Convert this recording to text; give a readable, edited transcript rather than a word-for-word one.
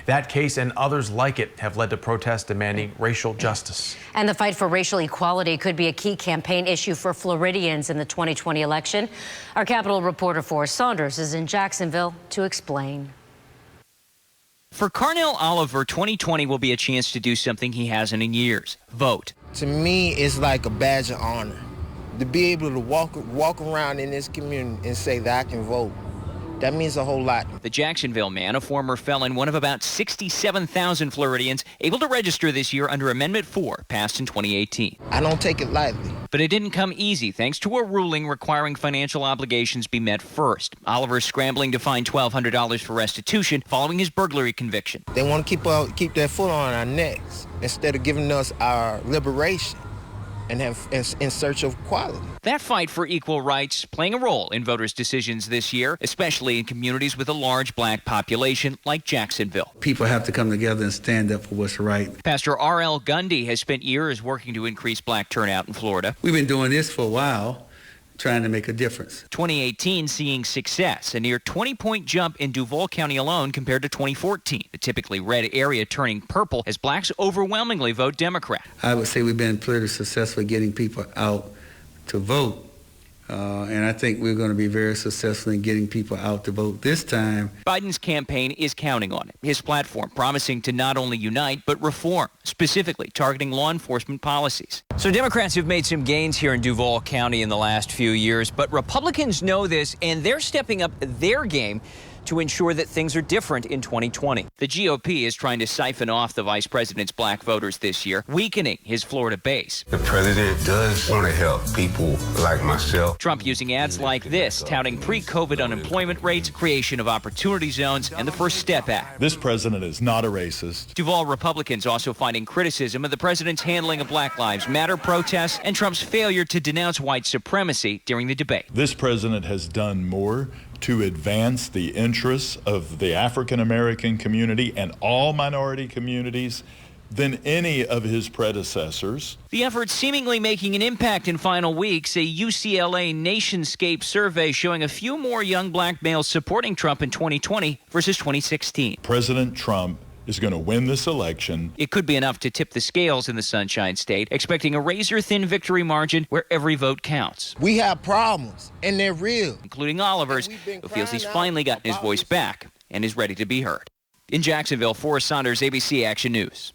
That case and others like it have led to protests demanding racial justice. And the fight for racial equality could be a key campaign issue for Floridians in the 2020 election. Our Capitol reporter Forrest Saunders is in Jacksonville to explain. For Carnell Oliver, 2020 will be a chance to do something he hasn't in years: vote. To me, it's like a badge of honor to be able to walk around in this community and say that I can vote. That means a whole lot. The Jacksonville man, a former felon, one of about 67,000 Floridians able to register this year under Amendment 4, passed in 2018. I don't take it lightly. But it didn't come easy thanks to a ruling requiring financial obligations be met first. Oliver's scrambling to find $1,200 for restitution following his burglary conviction. They want to keep their foot on our necks instead of giving us our liberation and have in search of equality. That fight for equal rights playing a role in voters' decisions this year, especially in communities with a large black population like Jacksonville. People have to come together and stand up for what's right. Pastor R.L. Gundy has spent years working to increase black turnout in Florida. We've been doing this for a while, trying to make a difference. 2018 seeing success, a near 20-point jump in Duval County alone compared to 2014. The typically red area turning purple as blacks overwhelmingly vote Democrat. I would say we've been pretty successful getting people out to vote. And I think we're going to be very successful in getting people out to vote this time. Biden's campaign is counting on it. His platform promising to not only unite, but reform, specifically targeting law enforcement policies. So Democrats have made some gains here in Duval County in the last few years, but Republicans know this, and they're stepping up their game to ensure that things are different in 2020. The GOP is trying to siphon off the vice president's black voters this year, weakening his Florida base. The president does want to help people like myself. Trump using ads like this, touting pre-COVID unemployment rates, creation of opportunity zones, and the First Step Act. This president is not a racist. Duval Republicans also finding criticism of the president's handling of Black Lives Matter protests and Trump's failure to denounce white supremacy during the debate. This president has done more to advance the interests of the African American community and all minority communities than any of his predecessors. The effort seemingly making an impact in final weeks. A UCLA Nationscape survey showing a few more young black males supporting Trump in 2020 versus 2016. President Trump is going to win this election. It could be enough to tip the scales in the Sunshine State, expecting a razor-thin victory margin where every vote counts. We have problems, and they're real. Including Oliver's, who feels he's finally gotten his voice back and is ready to be heard. In Jacksonville, Forrest Saunders, ABC Action News.